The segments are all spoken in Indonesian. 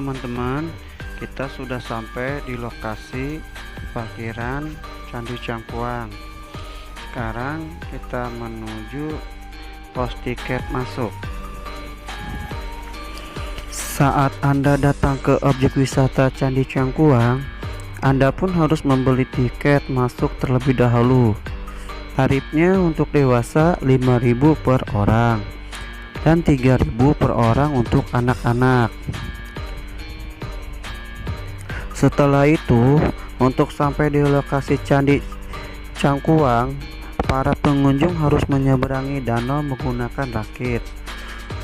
teman-teman, kita sudah sampai di lokasi parkiran Candi Cangkuang. Sekarang kita menuju pos tiket masuk. Saat Anda datang ke objek wisata Candi Cangkuang, Anda pun harus membeli tiket masuk terlebih dahulu. Tarifnya untuk dewasa 5.000 per orang dan 3.000 per orang untuk anak-anak. Setelah itu, untuk sampai di lokasi Candi Cangkuang, para pengunjung harus menyeberangi danau menggunakan rakit.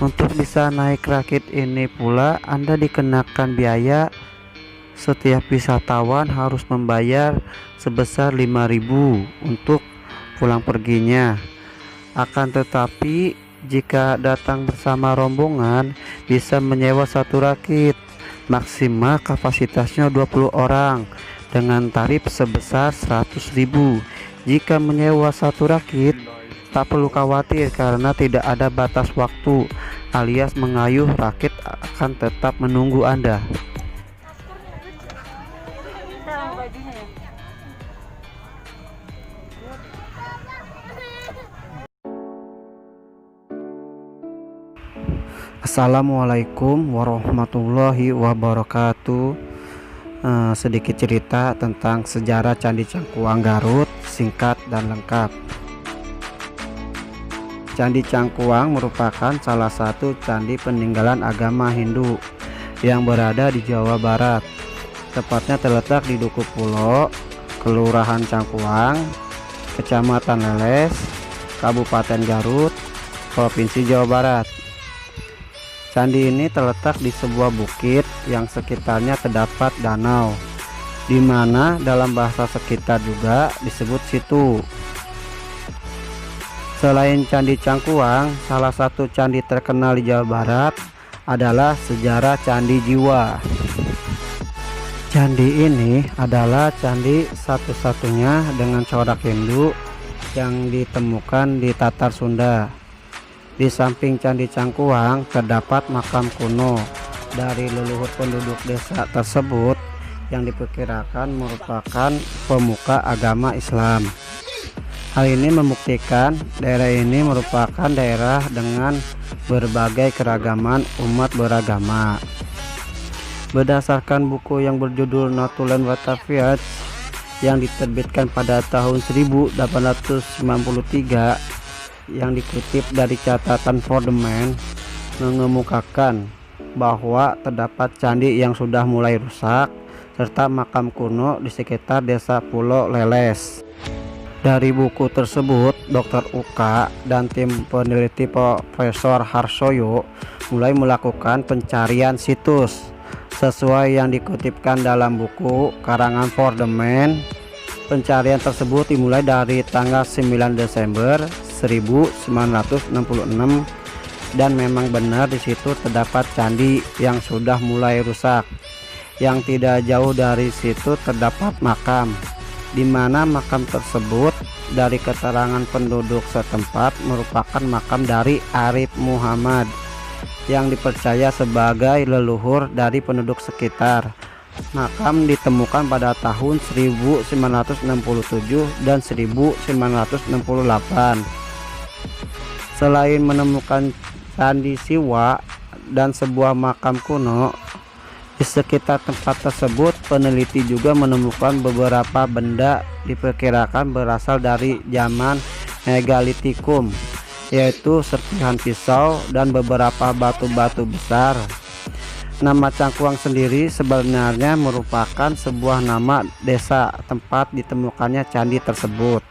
Untuk bisa naik rakit ini pula Anda dikenakan biaya. Setiap wisatawan harus membayar sebesar 5.000 untuk pulang perginya. Akan tetapi jika datang bersama rombongan bisa menyewa satu rakit, maksimal kapasitasnya 20 orang dengan tarif sebesar 100.000. Jika menyewa satu rakit, tak perlu khawatir karena tidak ada batas waktu, alias mengayuh rakit akan tetap menunggu Anda. Assalamualaikum warahmatullahi wabarakatuh. Sedikit cerita tentang sejarah Candi Cangkuang Garut, singkat dan lengkap. Candi Cangkuang merupakan salah satu candi peninggalan agama Hindu yang berada di Jawa Barat. Tepatnya terletak di Duku Pulo, Kelurahan Cangkuang, Kecamatan Leles, Kabupaten Garut, Provinsi Jawa Barat. Candi ini terletak di sebuah bukit yang sekitarnya terdapat danau, di mana dalam bahasa sekitar juga disebut situ. Selain Candi Cangkuang, salah satu candi terkenal di Jawa Barat adalah Sejarah Candi Jiwa. Candi ini adalah candi satu-satunya dengan corak Hindu yang ditemukan di Tatar Sunda. Di samping Candi Cangkuang terdapat makam kuno dari leluhur penduduk desa tersebut yang diperkirakan merupakan pemuka agama Islam. Hal ini membuktikan daerah ini merupakan daerah dengan berbagai keragaman umat beragama. Berdasarkan buku yang berjudul Natuland Batavia yang diterbitkan pada tahun 1893 yang dikutip dari catatan Fordeman, mengemukakan bahwa terdapat candi yang sudah mulai rusak serta makam kuno di sekitar desa Pulo Leles. Dari buku tersebut, Dr. Uka dan tim peneliti Profesor Harsoyo mulai melakukan pencarian situs sesuai yang dikutipkan dalam buku karangan Fordeman. Pencarian tersebut dimulai dari tanggal 9 Desember 1966 dan memang benar di situ terdapat candi yang sudah mulai rusak. Yang tidak jauh dari situ terdapat makam, di mana makam tersebut dari keterangan penduduk setempat merupakan makam dari Arif Muhammad yang dipercaya sebagai leluhur dari penduduk sekitar. Makam ditemukan pada tahun 1967 dan 1968. Selain menemukan candi Siwa dan sebuah makam kuno, di sekitar tempat tersebut peneliti juga menemukan beberapa benda diperkirakan berasal dari zaman Megalitikum, yaitu serpihan pisau dan beberapa batu-batu besar. Nama Cangkuang sendiri sebenarnya merupakan sebuah nama desa tempat ditemukannya candi tersebut.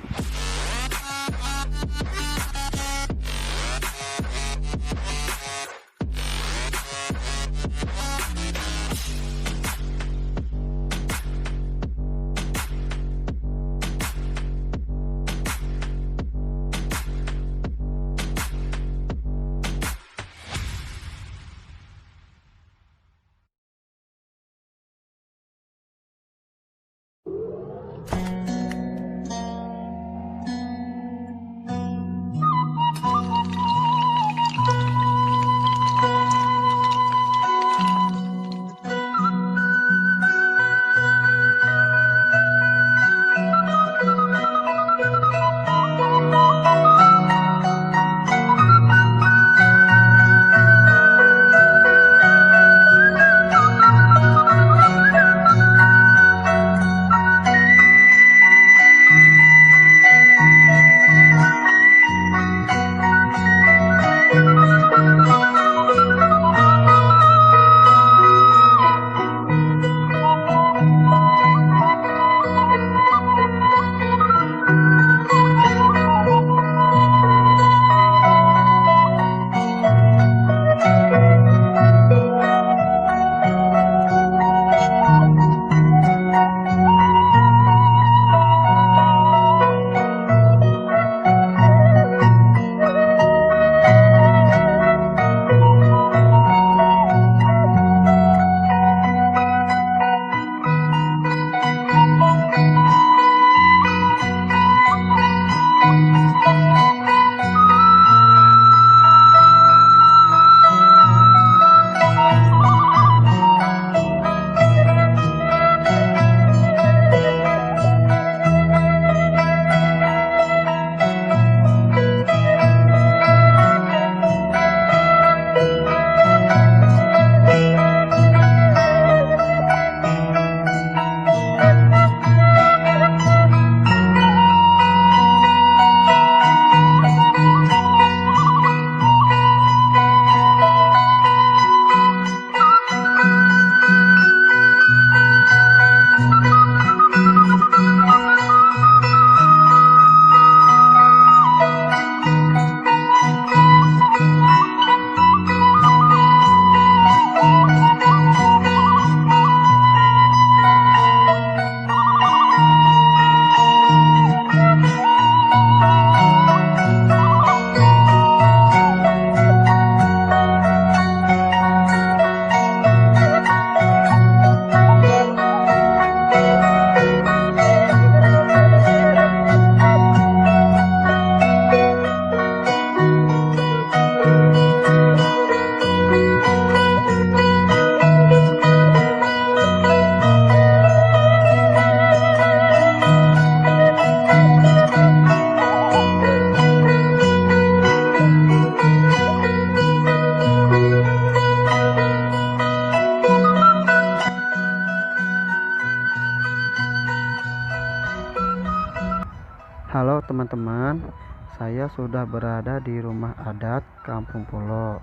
Halo teman-teman, saya sudah berada di rumah adat Kampung Pulo.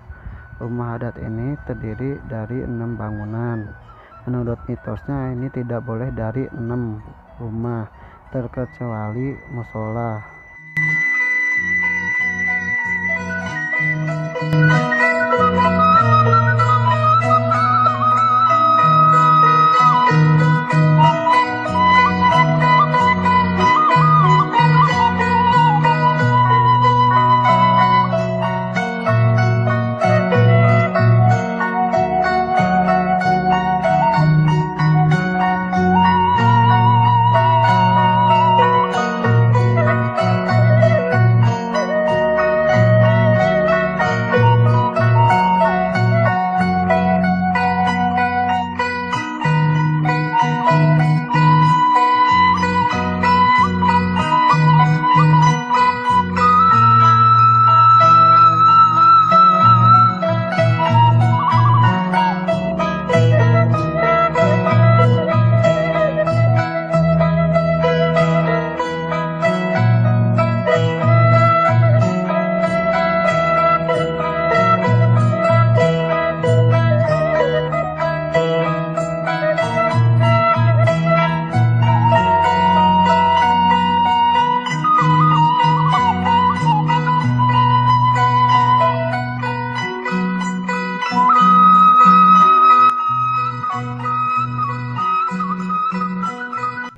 Rumah adat ini terdiri dari 6 bangunan. Menurut mitosnya ini tidak boleh dari 6 rumah, terkecuali musola.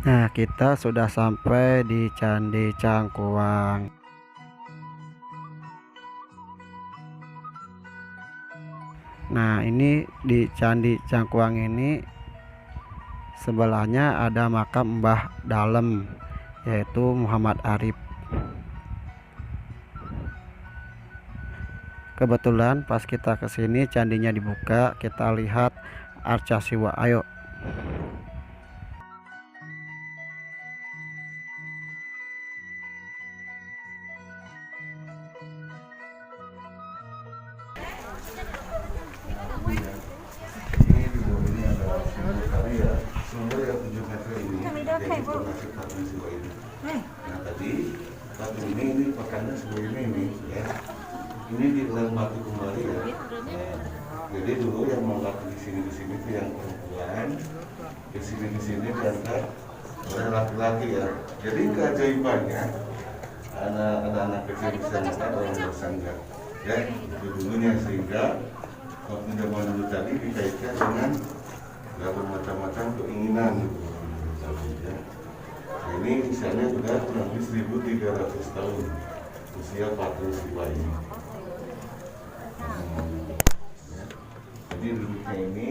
Nah, kita sudah sampai di Candi Cangkuang. Nah, ini di Candi Cangkuang ini sebelahnya ada makam Mbah Dalem, yaitu Muhammad Arif. Kebetulan pas kita kesini candinya dibuka, kita lihat arca siwa. Ayo. Sumber yang 7 meter ini jadi informasi patung siwa ini. Nah tadi patung ini pakannya seperti ini ya. Ini dilem batu kembali ya. Nah, jadi dulu yang mau batu di sini itu yang perempuan, di sini berangkat oleh laki-laki ya. Jadi keajaibannya ada anak kecil bisa makan, orang dewasa enggak. Ya itu dulunya, sehingga waktu zaman dulu tadi dikaitkan dengan bermacam-macam keinginan ya. Nah, ini misalnya sudah kurang lebih 1300 tahun usia patung siwa ini. Ya. Jadi duduknya ini.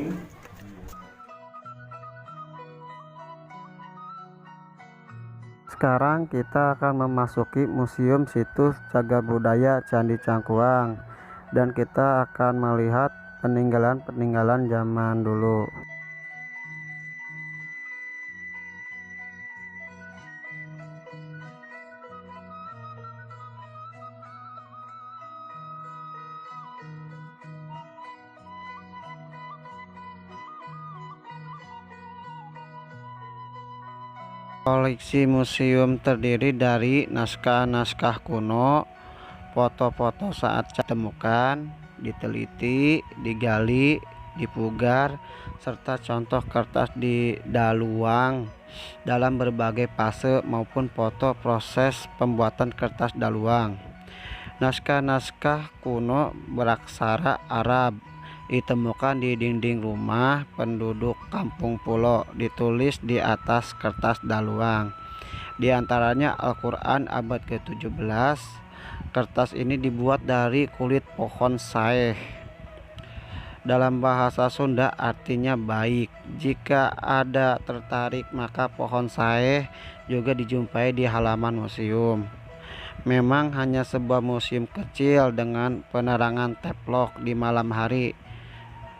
Sekarang kita akan memasuki Museum Situs Cagar Budaya Candi Cangkuang, dan kita akan melihat peninggalan-peninggalan zaman dulu. Koleksi museum terdiri dari naskah-naskah kuno, foto-foto saat ditemukan, diteliti, digali, dipugar, serta contoh kertas didaluang dalam berbagai fase maupun foto proses pembuatan kertas daluang. Naskah-naskah kuno beraksara Arab ditemukan di dinding rumah penduduk Kampung Pulo, ditulis di atas kertas daluang. Di antaranya Al-Quran abad ke-17. Kertas ini dibuat dari kulit pohon saeh. Dalam bahasa Sunda artinya baik. Jika ada tertarik, maka pohon saeh juga dijumpai di halaman museum. Memang hanya sebuah museum kecil dengan penerangan teplok di malam hari.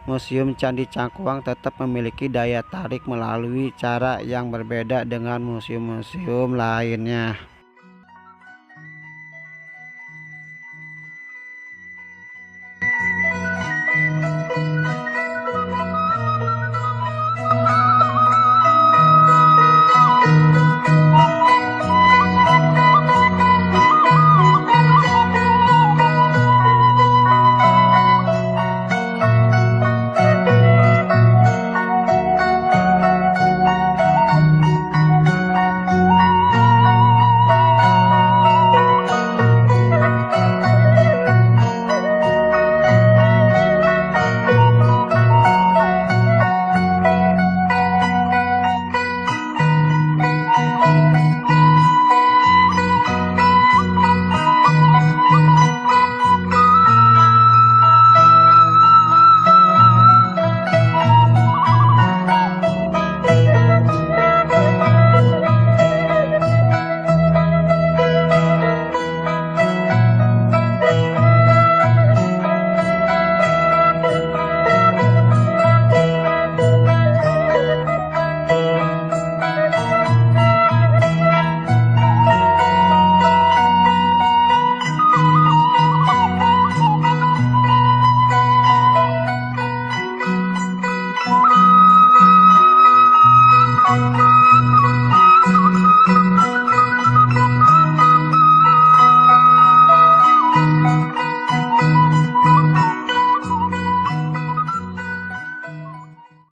Museum Candi Cangkuang tetap memiliki daya tarik melalui cara yang berbeda dengan museum-museum lainnya.